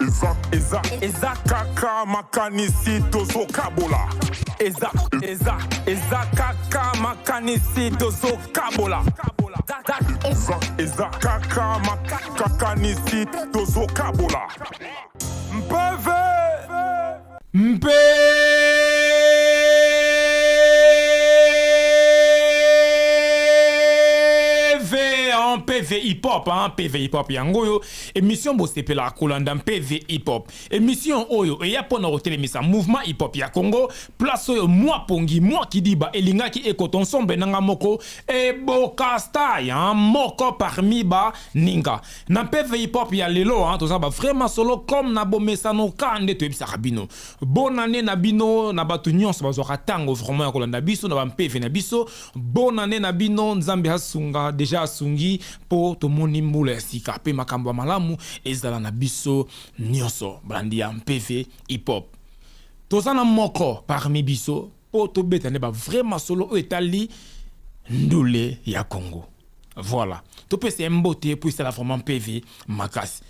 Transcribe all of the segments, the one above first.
Eza kaka makanisi tozo kabola. Eza kaka makanisi tozo kabola. Eza kaka makanisi tozo kabola. PV hip-hop, PV hip-hop yango émission bo sepela kolanda PV hip-hop émission oyo e ya pona hotelemisa mouvement hip-hop ya Congo place oyo moi pongi moi kidiba elinga ki ekoton sombe nanga moko e bokasta ya moko parmi ba ninga na PV hip-hop ya lelo toza ba vraiment solo comme na bomesano kande to ebisa bino bonne année na bino na batu nyonso bazwaka tango vraiment ya kolanda biso na ba PV na biso bonne année na bino nzambe asunga déjà asungi po to moni mbula sika pe makambo malamu ezala na biso nyonso bandi ya PV hip hop tozana moko parmi biso po to betane ba vraiment solo etali ndule ya Congo voilà to pese mbote pour ça vraiment PV makasi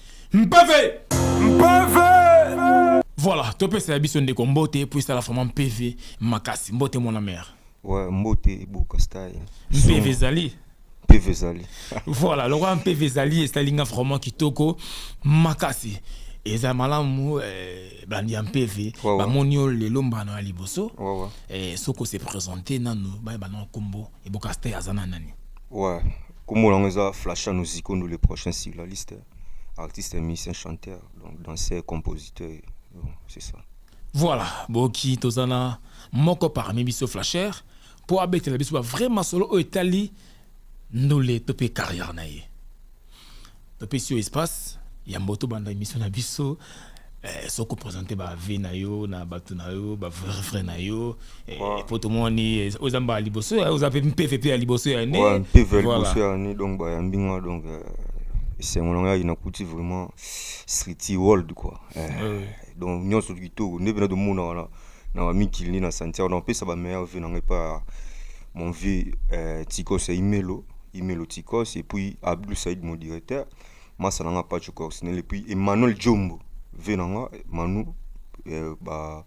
voilà to pese la biso ndeko mbote pour ça vraiment PV makasi mbote mon mère ouais mbote bokasta PV zali PV Zali. Voilà, le roi PV Zali est stalinga vraiment kitoko makasi. Et ça malamu bandi en PV ba monio le lomba na liboso. Et soko s'est présenté nanu ba non combo et bokasta azana nani. Ouais, comme on a flash nous icônes les prochains sur la liste artistes musiciens chanteurs donc danseurs compositeurs c'est ça. Voilà, boki tozana moko parmi biso flasher pour abete la biso vraiment solo au Italie. Ndole topé carrière naie topé sur espace ya mboto banda émission na biso soko présenter ba vie na yo na batu na yo ba frère na yo pour tout monde ni ozamba liboso ozape PVP à liboso ya né ouais PV liboso ya né donc ba mbinga donc c'est mon langage il n'a coûté vraiment street world quoi donc nyonso kito ne bena de mona na mikili na Santiago donc pe ça ba meilleur vie na pas mon vie Tico c'est Imelo Tikos et puis Abdou Saïd mon directeur Massananga Pacho Corsnel et puis Emmanuel Jombo venanga Manu bah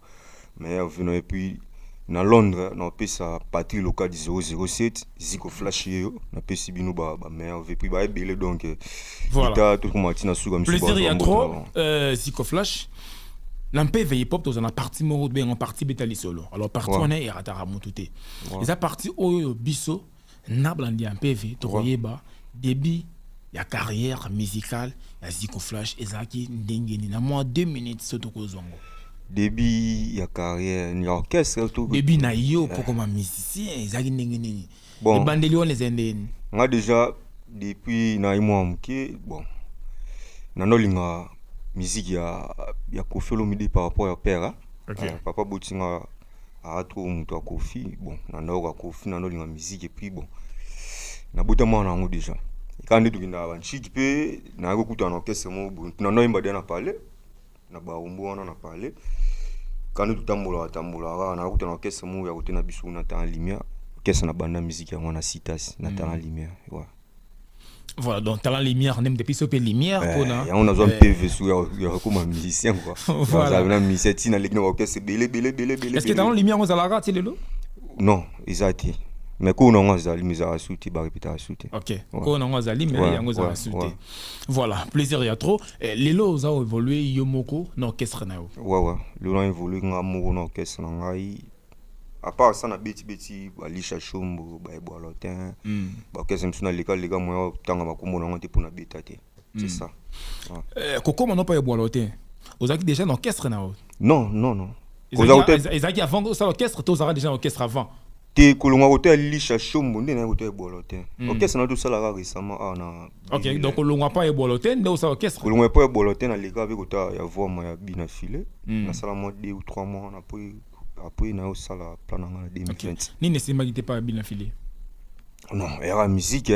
meilleur venant et puis na Londres na pesa patrie locale 007 Zico Flash yo na pesi bino ba meilleur et puis ba ebele donc voilà tout comme Martina Souga plaisir ya trop Zico Flash l'MPV hip-hop dans una partie moro bien en partie betali solo alors partie on est ratara mutute les a partie oyo biso na blandi MPV to yeba début ya carrière musicale ya Zico Flash ezaki ndengeni na moins 2 minutes soto ko zongo début ya carrière ni orchestre tout début na yo pour comme musicien ezaki ndengeni bon bandeli on les endeni nga déjà depuis na imo amke bon na nolinga musique ya Kofi Olomide par rapport à père papa Boutinga a trouvé muto a Kofi bon na ndoko Kofi na nolinga musique et puis bon na bota mwana ngo déjà quand tu na banchiki pe na ko kuta na orchestre mo bon na noimba na parler na ba umbo na parler quand tu tambola na kuta na orchestre mo ya kutena biso na temps lumière orchestre na banda musique ya mwana Citas na temps lumière ouais. Voilà, donc talent lumière, même depuis ce peu lumière, on a besoin de PV sur comme un musicien quoi. Voilà. Un musicien qui n'a l'église orchestre belé. Est-ce que talent lumière on a la rate le lot? Non, exact. Mais quand on a zali mais a sauté ba répéter a sauté. OK. Quand on a zali mais on a sauté. Voilà, plaisir ya trop. Les lots ont évolué yomoko na orchestre na yo. Ouais, le lot a évolué ngamo na orchestre na ngai. À part ça na beti balisha shombo ba ebolotin ba kesa msuna l'école les gars moi tanga makombo na ngate pour na betate c'est ça koko mano pa ebolotin ozaki déjà dans orchestre na non ezaki avant ça orchestre to zara déjà orchestre avant te kolonga hotel lisha shombo ndena hotel ebolotin orchestre na to sala récemment na OK donc kolonga pa ebolotin ndo ça orchestre kolonga pa ebolotin na les gars avec ota ya voix ma ya bina filé na sala mois 2 ou 3 mois après na sala plan en 2020 ni ne s'imagite pas bien filé non era musique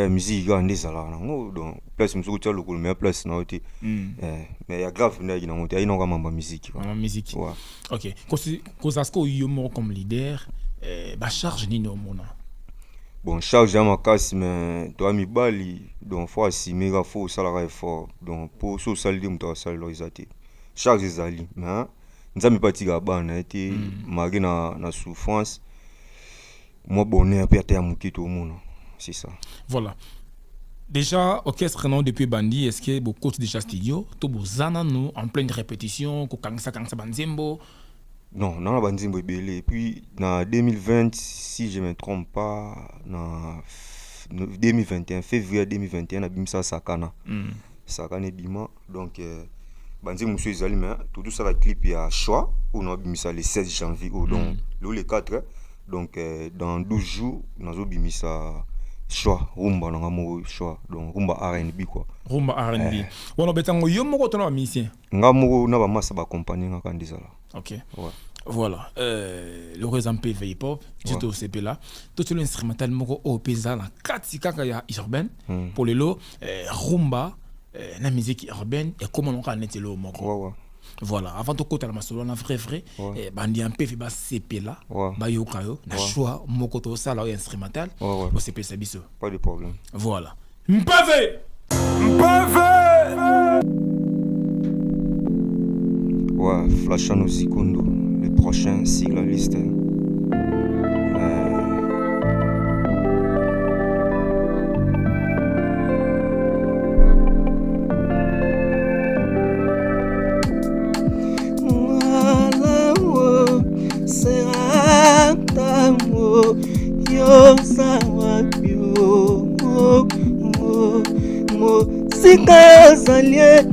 grande sala nango donc place musuku tya lokolo mais place na ote mais ya grave na ina ngote ina ngamba musique ouais OK kosasko yomo comme leader ba charge ni no mona bon charge à ma casse mais toi mi bali donc faut assumer faut sala effort donc pour so salde muto sala loisati charge ezali mais nzambe patika bana été marqué na souffrance moi bonheur pe ata ya moke to mona c'est ça. Voilà. Déjà, orchestre non depuis Bandi, est-ce que vous coach déjà studio? Tout vous nous en pleine répétition, kangsa banzembo. Non, dans la banzembo est belé. Et puis, en 2020, si je ne me trompe pas, en 2021, février 2021, on a ça Sakana. Sakana Bima. Donc, banzembo monsieur Zali, mais tout ça, le clip, il y a choix. On a mis ça le 16 janvier. Donc, le 4. Donc, dans 12 jours, on a mis ça. Choix rumba na ngamo choix donc rumba R&B quoi rumba R&B wana betango yo moko tona ba musicien ngamo na ba massa ba compagnie ngaka ndizala. OK ouais. Voilà le réseau PV hip hop juste au CP là tout l'instrumental moko au pesa na kati kaka ya urbaine pour le lot rumba na musique urbaine et comment on connaît le moko ouais. Voilà, avant de côté la masolo na vrai bandi un peu fi ba CP là ba yokayo na choix mokoto ça là instrumental au CP ça biso pas de problème. Voilà Mpave ouais Flashano Zikondo le prochain sur la liste. Sika zalie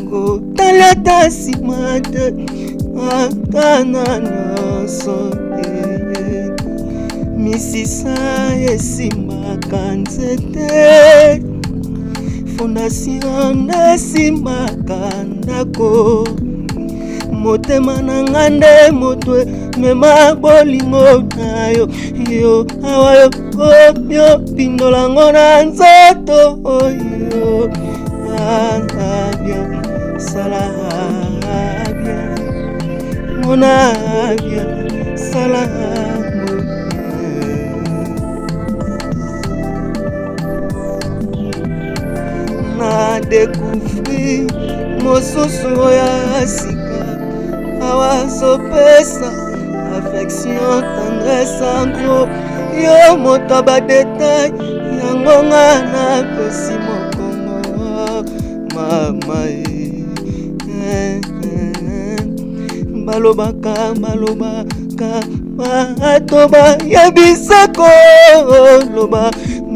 go talata simate akana nyoso misisa esima kanzete fondation esima kanako motema na ngande motwe mema bolingo nayo yo awayo kopyo pindolango na nzoto oyo bien salabia mona bien salamo na découvrir mosusu ya sika awazopesa affection tendresse en gros yo moto ba détail yango nga na pesi mokongo mama balobaka bato bayebisako loba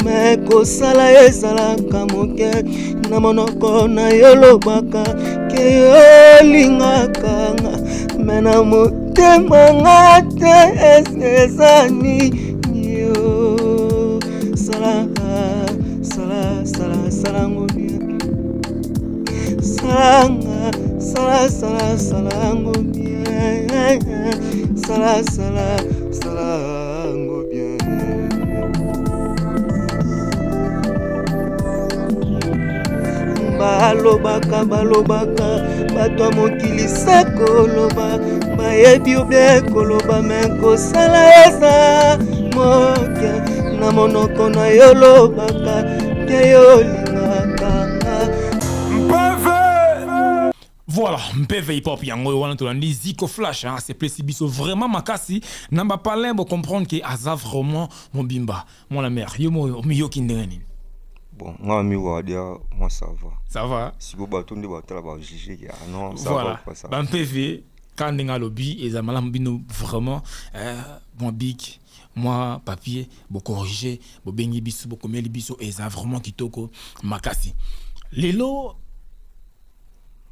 me kosala ezalaka moke na monoko na yo lobaka ke olingaka nga me na motema nga te ezani yo salango bien salango bien salango bien balobaka bato ya mokili se koloba bayebi obie koloba me kosala eza moke na monoko na yo lobaka ke yo lingaka. Voilà, Mpeve hip hop yango wana tolandi Zico Flash hein, c'est plus biso vraiment makasi namba parler pour comprendre que aza vraiment mon bimba mon la mère yo mo mi yo kindeni. Bon, moi mi wa dia moi ça va. Ça va. Si vous bato ndi batala ba juger non ça voilà. va pas ça. Ba Mpeve quand nga lobby et za malam bino vraiment mon big moi papier bo corriger bo bengi biso bo komeli biso et ça vraiment kitoko makasi. Lelo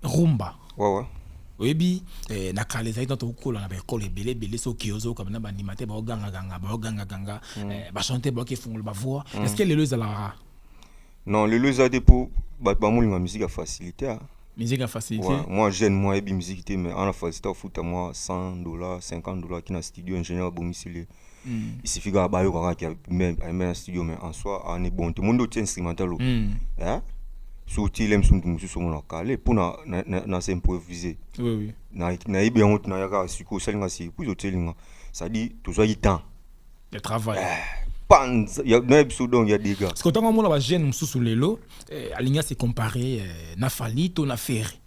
rumba ouais oyebi na kala ezali tanto kokola na baekole ebele soki ozoka na bandimate baoganga bachante baoki efungula bavoix est-ce que lelo ezalaka non lelo ezali pour bato bamolinga musique à facilité musique à facilité ouais. Moi jeune moi ebi musique te mais en facilité fout à moi $100 $50 qui na studio ingénieur bomisile il suffit que ba yo kaka même studio mais en soi on est bon tout le monde tient instrumental hein surtout l'aime son tout sur mon calé pour na s'improviser oui na ibe on na yaka siko salinga si pour hotelinga ça dit toujours y temps le travail panz ya na episode donc ya dégâts parce que tant qu'on ba jeune mususu lelo alinga se comparer na Falito na Ferry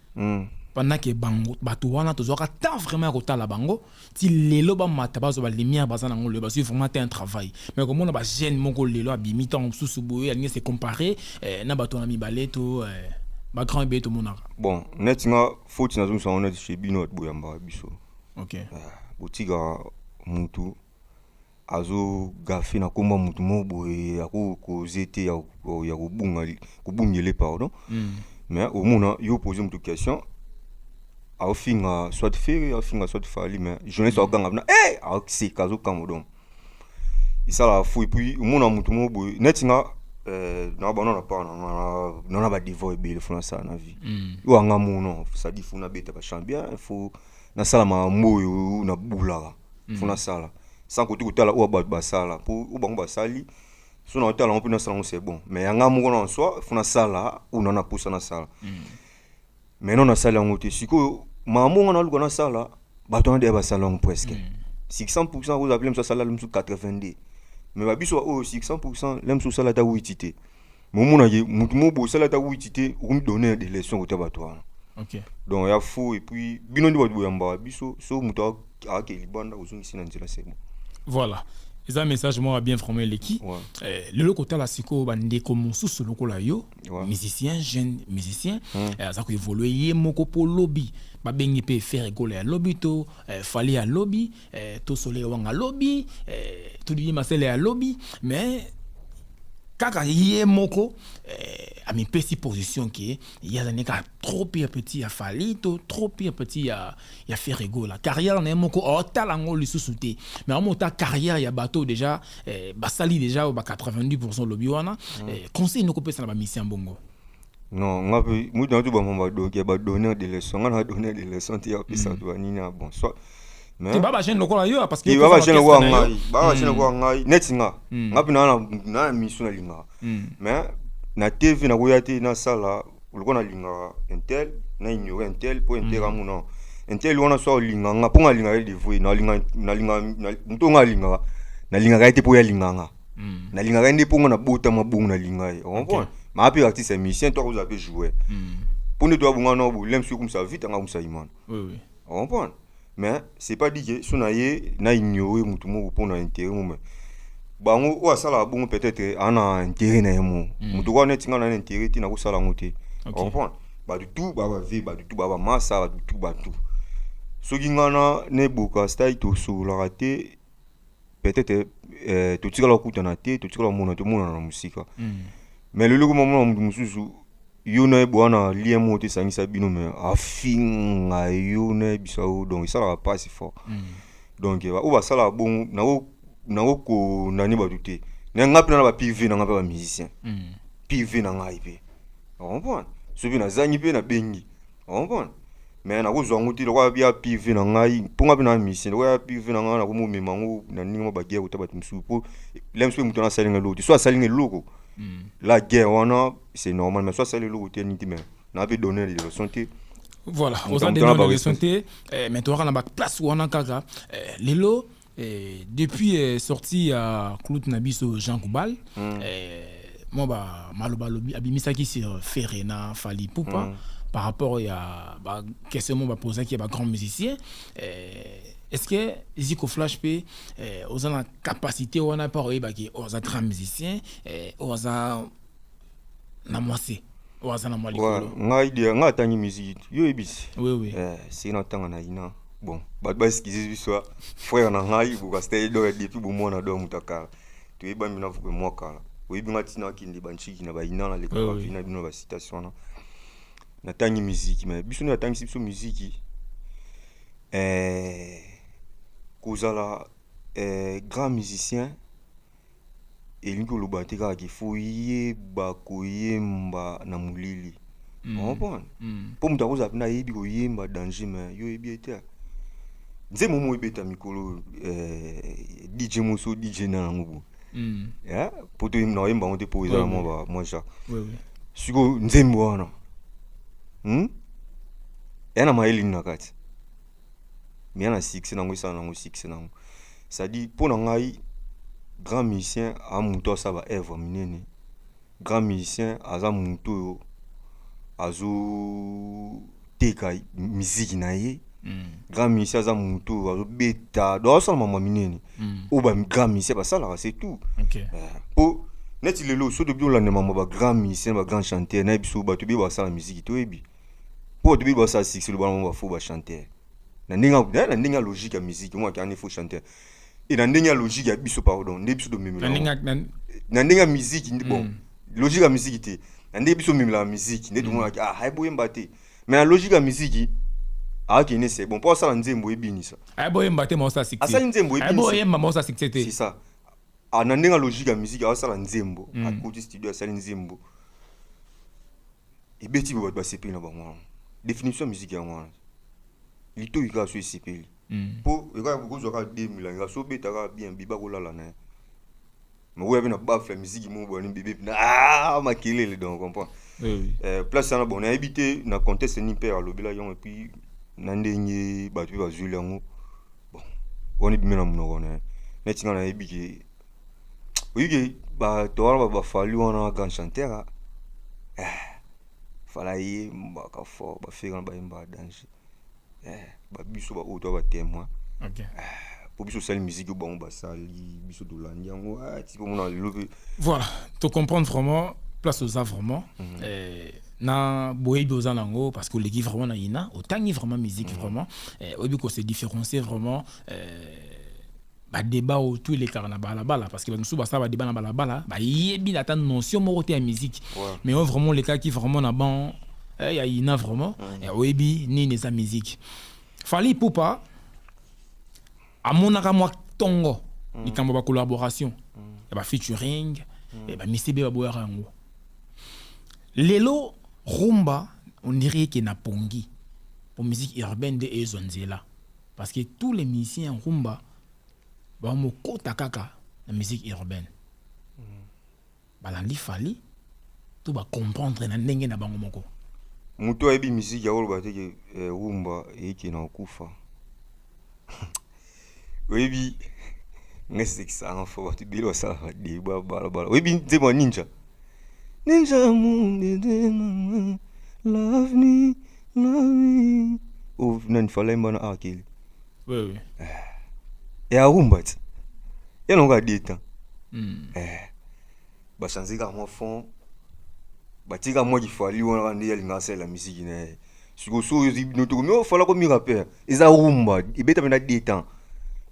pendant que bango bato wana tozoka tant vraiment kota la bango ti lelo ba mataba zo ba lumière bazana ngolo ba c'est vraiment un travail mais comme on a ba jeune moko lelo abimi tant sous boye alinga se comparer na bato na mibale to ba grand beto monaka bon netinga faut na zo so on a chez bino boyamba biso OK botiga mutu azo gafi na komba mutu mo boye ko zete ya kubungele pardon mais au moins yo poser une question au fin soit faire au fin soit fali mais je ne sais pas quand eh c'est caso comme donc et ça la fou et puis au moins mutu mo boye netinga na ba na pa na ba devoir be le fona ça na vie yo anga mono ça dit fona beta ba chambia faut na sala ma moyo na bula fona sala sans côté kotala ou ba sala pour ou bango ba sali so na hôtel on peut na sala c'est bon mais anga mono en soi fona sala ou na poussa na sala mais non na sala ngote siko maman na luko na sala bato na ba sala presque 600% vous appelez ça sala le 82 mais ba biso o 600% l'aime sous sala ta witité momo na ye mutu mo bo sala ta witité ou me donner des leçons côté bato. OK donc ya fou et puis bino ndi bato yamba biso so mutu a ke libanda ozungi na nzela c'est bon. Voilà. C'est un message moi bien formé l'équipe. Le côté la siko bande comme sous le la yo musicien jeune musicien ça ko évoluer moko po lobby ba bengi pe faire rigoler à lobby to fali à lobby to soleil wanga lobby to di masele à lobby mais kaka yé moko à mes petites positions qui il y a des gars trop pire petit à falito trop pire petit à faire rigoler la carrière n'est moko oh talango le sous-souté mais en ta carrière il y a bateau déjà basali déjà au 90% lobby wana conseil nous couper ça la mission bongo non moi dans tout bon donc il va donner des leçons on a donné des leçons tu as ça doit ni bon soit mais baba jeune lokola yo parce que baba jeune wa ngai baba jeune wa ngai netinga ngapi na mission linga mais na TV na koyate na sala lokona linga intel na ignorer intel pour intel amuno intel wana so linga nga ponga linga le devoué na linga mutonga linga na linga ka ite po ya linga nga na linga ka ndi ponga na bota mabungu na linga on voit ma api artiste musicien toi vous avez joué pour ne toi bunga no bu lem su comme ça vite nga musa imana oui on voit mais c'est pas dit que sonaye na ignorer mutu mo pour na intérêt mo bango ou asala bongo peut-être ana intérêt na yemo mutu ko netinga na intérêt ti na ko sala ngote on comprend ba du tout ba vie ba du tout ba massa ba du tout ba tout so gingana ne boka style to so la raté peut-être to tikala kutana te to tikala mona to mona na musika mais le logo moment mususu yo na bwana liemo te sangisa bino me afinga yo na bisao donc ça va pas si fort donc ou ba sala bon na ko nani ba douter na ngapi na ba PV na ngapi ba musicien PV na ngai pe on comprend so bi na zanyi pe na bengi on comprend mais na ko zongo ti lo bia PV na ngai ponga bi na musicien lo ya PV na ngai na ko mo memango na ningo ba guerre utaba tumsupo lemspe mutona salinga loti so salinga loko la guerre wana c'est normal mais soit ça le logo ni mais na be donner les leçons voilà aux a donné les leçons mais toi na ba place wana kaka lelo depuis sorti à Claude Nabiso Jean Koubal moi ba maloba lobi abimisaki sur Ferena Fali Poupa par rapport à ba question moi ba poser qui est ba grand musicien est-ce que Zico Flash P aux a capacité on a pas ba qui aux a grand musicien aux a na mwase aux a na mwalikolo ngai dia ngatangi musique yo ebisi oui c'est na tanga na ina bon ba skizi biso frère na ngai bu ka stay do depuis bu mona do mutaka to eba mina vuke mwakala oyibi ngati na kindi banchiki na ba ina na lekala vina bino ba citation na tangi musique mais biso na tangi biso musique kozala grand musicien elingi oloba te kaka kifo yeba koyemba na molili comprendre mpo moto akozala mpe nayebi koyemba danger mais yo yebi ete nzembo mo ebeta mikolo DJ moso DJ na yango bo po to na oyemba ngo te po ezala mwa ja siko nzembo wana yana mayeli na kati mais yana succès nango esala nango succès nango c'est-à-dire mpo na ngai grand musicien a muto asaba œuvre minene grand musicien aza muto oyo azo teka musique na ye grand musicien aza mutu azobeta do asala mama minene o ba grand musicien basala c'est tout po neti lelo so de bien la mama ba grand musicien ba grand chanteur na biso ba to bi basala musique to ebi po to bi basala six le ba mama fo ba chanteur na ndinga logique ya musique moi qui en faut chanteur et na ndinga logique ya biso pardon ne biso do memela na ndinga musique bon logique ya musique te na ndinga biso memela musique ne do mo ah hay boye mbate mais la logique ya musique ah qui ne c'est bon pour ça la nzembo ebini ça hay boye mbate mo ça six asa nzembo ebini hay boye mama ça six c'est ça ah na ndinga logique ya musique ah ça la nzembo à côté studio à ça nzembo et beti bo ba sepeli na bango définition musique ya moi lito ika so sepeli po ika ko zo ka 2000 nga so beta ka bien biba ko lala na mais ouais na ba faire musique mo bo ni bébé ah makelele donc comprend place na bon na habité na contexte ni père lobela yon et puis na ndenye ba tu ba zuli yango bon on est bien na muno na netinga na habité oui ba to ba fali wana grand chanteur fala yi ba ka fort ba faire ba imba danger ba biso ba auto ba témoin pour biso sali musique bon ba sali biso dolandi yango tipo mona lever voilà to comprendre vraiment place aux arts vraiment na boye doza nango parce que l'équipe vraiment na ina autant vraiment musique vraiment obi ko se différencier vraiment ba débat autour les carnaval bala parce que nous sous ça ba débat na bala ba yebi la notion moroté à musique mais vraiment les cas qui vraiment na ban il y a ina vraiment obi ni les musique Fally Ipupa amonaka moi tongo ni kamba ba collaboration et ba featuring et ba misibe ba boya yango lelo rumba on dirait qu'il na pongi pour musique urbaine de Ezonzela parce que tous les musiciens rumba ba mo kota kaka la musique urbaine balandi Fally tout ba comprendre na ndenge na bango moko muto ebi musique ya oloba te rumba eki na kufa webi ngese kisanga fo ba tibilo sa de bala webi nzema ninja love me oh nan Fally mbana akili oui et à rumba et on va dire temps ba changer ka mo fond ba tika mo di Fally wana ndi yalinga sala la musique ne siko so no to mi fala ko mi rapper eza rumba ibeta mena de temps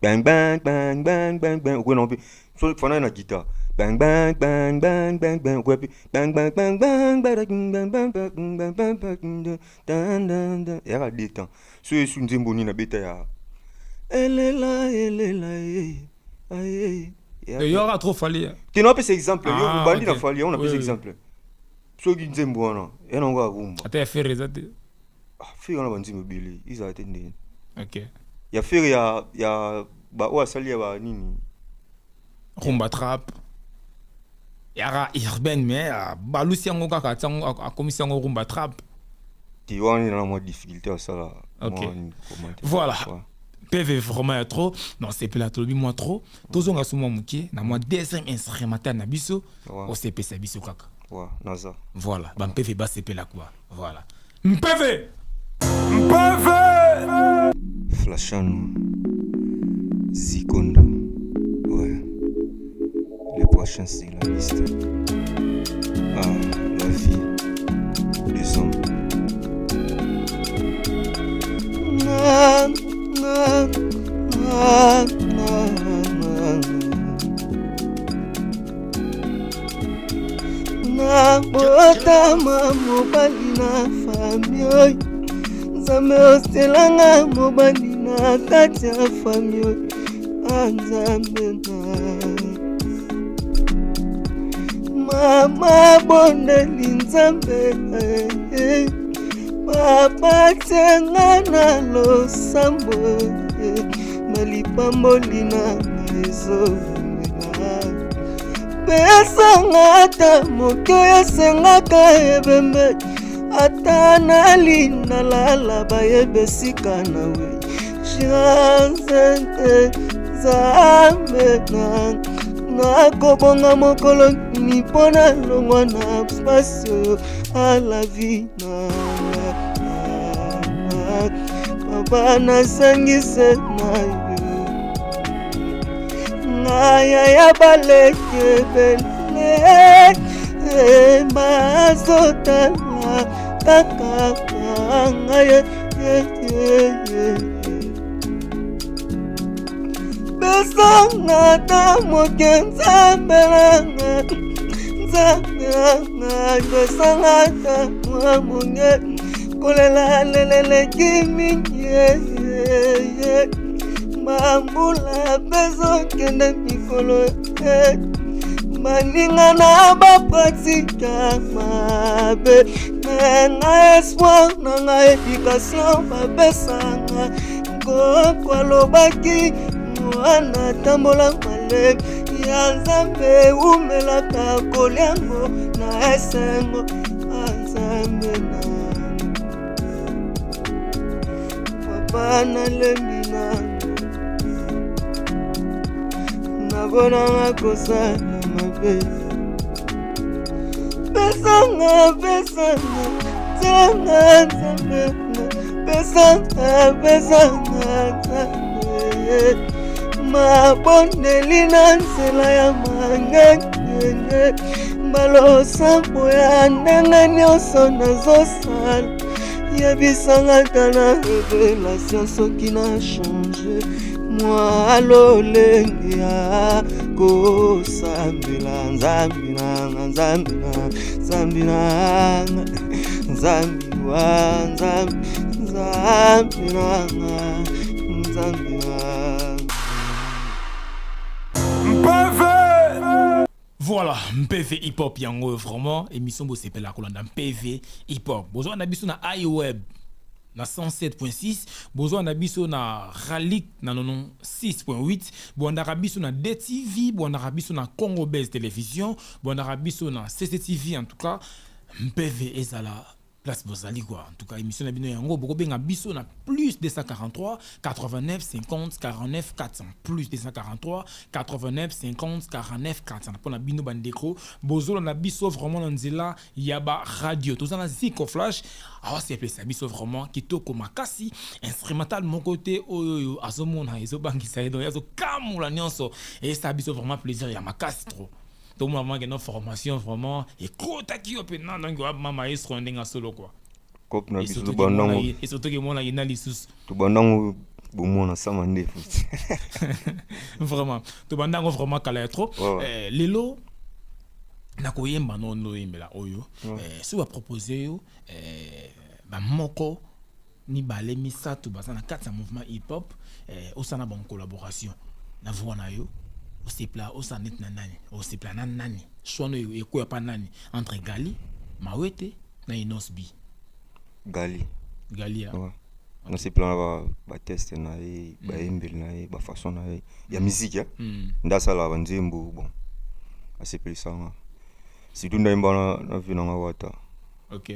bang bang bang bang bang bang ko no pe so fana na guitar bang bang bang bang bang bang ko pe bang bang bang bang bang bang bang bang dan dan dan era de temps so esu nzembo ni na beta ya elle est là aïe il y aura trop Fally tu n'as pas cet exemple yo bandi na Fally on a pas cet exemple so ki nzembo wana ena ngo rumba ata faire rezate faire na banzi mobile ils a été ndeni OK ya faire ya ba o asali ba nini rumba trap yara urbaine mais balusi yango kaka tsango akomisi yango rumba trap ti wani na mo difficulté ça là voilà PV vraiment trop non c'est pas trop moi trop tozonga suma mukie na moi deuxième instrumental na biso o CP sa biso kaka naza voilà ba PV ba CP la quoi voilà PV Flashano Zikondo ouais les prochains c'est la liste la vie des hommes na botama mobali na famille nzambe ostelanga mobali na kati ya famille nzambe na mama bondeli nzambe papa tienga na losambo malipamboli na ezomela pesanga ata moke esengaka ebembe ata nalinda lala bayebesika nawe chanzente zambe nakobonga mokolo mipona longwa na spasi oyo a la vie na papa nasangise na yo ngaya ya baleke bele mazotala kaka ngaya besanga ta moke nzambelanga besanga ta mwamunge kolela lelele kiminye mambula bezo kende mikolo maninga na bapratika mabe na espoir na nga éducation babesanga kokwalobaki mwana tambola male ya nzambe umelaka koliango na esengo anzambe na papa nalembi nango nabonanga kosala mabe besanga zanga nzambe besanga nzambe mabondeli na nzela ya mangenge balosambo ya ndenge nyonso nazosala yebisanga tala revelation soki na change mwa lolenge ya kosambela nzambi nanga nzambi nanga nzambi wa nzambi nanga nzambi nanga. Voilà, MPV Hip Hop yango vraiment émission bo s'appelle la colonne MPV Hip Hop. Besoin na biso na iWeb na 107.6, besoin na biso na Ralik na 6.8, besoin na biso na DTV, besoin na biso na Congo Base Télévision, besoin na biso na CCTV en tout cas MPV ezala place bozali quoi. En tout cas émission na bino yango boko benga biso na plus 243 89 50 49 400 plus 243 89 50 49 400 pour na bino bandeko bozolo na biso vraiment na nzela yaba radio tout ça na Zico Flash c'est plaisir biso vraiment kitoko makasi instrumental mon côté oyo azomona ezobangisa edo yazo kamula nyonso et ça biso vraiment plaisir ya makasi trop. Tout le monde a une formation vraiment et quoi qui est maintenant donc maman est sur un solo quoi. Et surtout que moi là il y a l'issue. Tout bandango bon na sama ndé. Vraiment. Tout bandango vraiment calé trop. Lelo na koyemba no yembela oyo. Si va proposer yo ba moko ni balé misatu basa na 4 mouvement hip hop osana bonne collaboration. Na voix na yo. Osepla osanet na nani osepla na nani sono eko pa nani entre Gali Mawete na Inosbi Gali ya on sepla ba test na ba embel na ba façon na ya musique ya ndasa la banzembo bon asepeli sanga si tunda imba na vina ngawata OK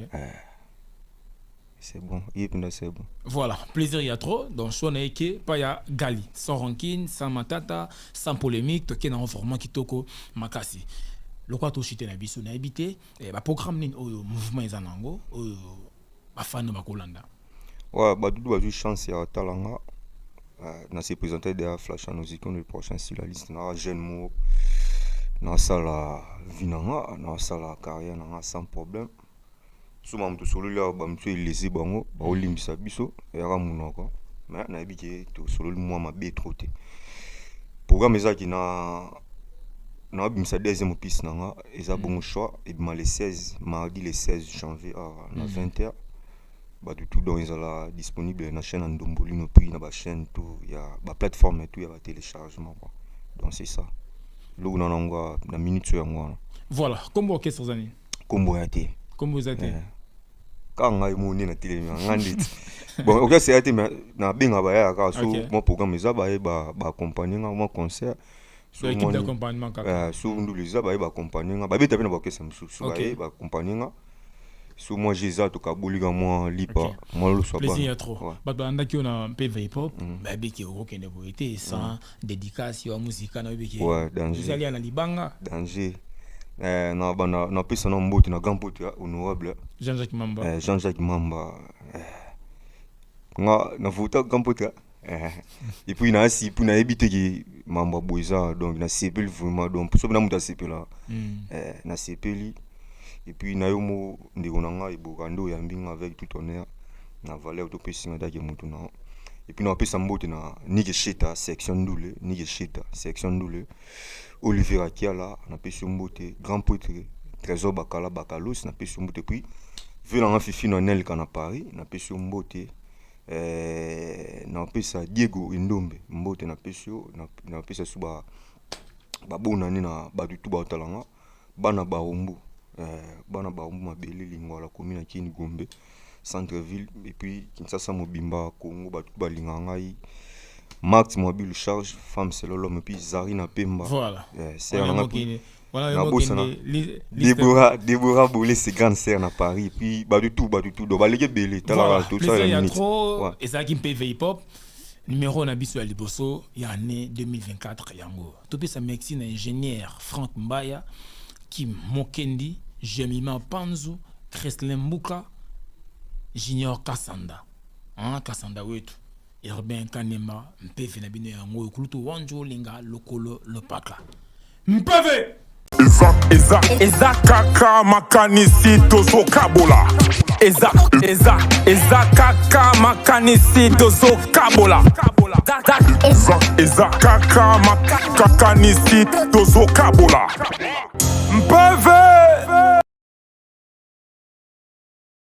c'est bon, c'est bon. Voilà, plaisir il y a trop. Donc, soit on est pas ya Gali, sans rancune, sans matata, sans polémique, toké na vraiment kitoko makasi. Le quoi to chité na biso na habité, ba programme ni au mouvement ezanango, ba fan ba kolanda. Ouais, ba dudu ba ju chance ya talanga. Na se présenter de Flash en musique le prochain sur la liste na jeune mo na sala vinanga, na sala carrière na sans problème. Souvent mtu solo là ba mtu elezi bango ba olimbisa biso ya munoko mais na ebike to solo moi ma be troté programme ezaki na bimisa deuxième piste nanga eza bongo choix et le 16 mardi le 16 janvier à 20h ba tout donc ezala disponible na chaîne Ndombolino puis na ba chaîne tout ya ba plateforme tout ya ba téléchargement quoi donc c'est ça lo na ngwa na minute ya ngwa voilà comme orchestre zani kombo ya te comme vous êtes quand ngai moni na télé ngandi bon OK c'est ate na benga ba ya ka so mon programme za ba accompagner mon concert so équipe d'accompagnement kaka so ndulisa ba accompagner ba beta na ba kesa musu ba accompagner so moi j'ai to kabulika moi lipa moi le so ba plaisir trop ba banda ki on PV hip hop ba biki o kende bo été sans dédication musique na biki vous allez na libanga danger na pesa na mbote na grand pote honorable Jean-Jacques Mamba na vota kampotra et puis na si pour na éviter que mamba boisa donc na sepel vraiment donc pour ça na muta sepela na sepeli et puis na yomo ndeko nanga ibokando ya mbinga avec tout honneur na valeur to pesinga dake mutu na et puis na pesa mbote na Nige Sheta section Ndoule Nige Sheta section Ndoule Olivier Akiala na pesa mbote grand poète Trésor Bakala Bakalos na pesa mbote puis Vela Fifi na Nel kana Paris na pesa mbote na pesa Diego Indombe mbote na pesa suba babona ni na badutu ba talanga bana baombu mabele lingwa la commune Kini Gombe centre-ville et puis Kinshasa Mobimba Congo batu balingangai Max Mobile charge femme c'est l'homme et puis Zarina Pemba voilà c'est Déborah Boulé c'est grande sœur na Paris et puis batu tout do balege belé tala tout ça il y a trop et ça qui PV hip hop numéro na biso ya liboso ya année 2024 yango to pesa Mexique na ingénieur Franck Mbaya Kim Mokendi Jemima Panzu Kreslin Mbuka Junior Kassanda Kassanda wetu Urbain Kanema Mpeve na bino yango kulutu wanjo linga lokolo lopaka Mpeve Eza kaka makanisi tozo kabola Eza kaka makanisi tozo kabola Eza kaka makanisi tozo kabola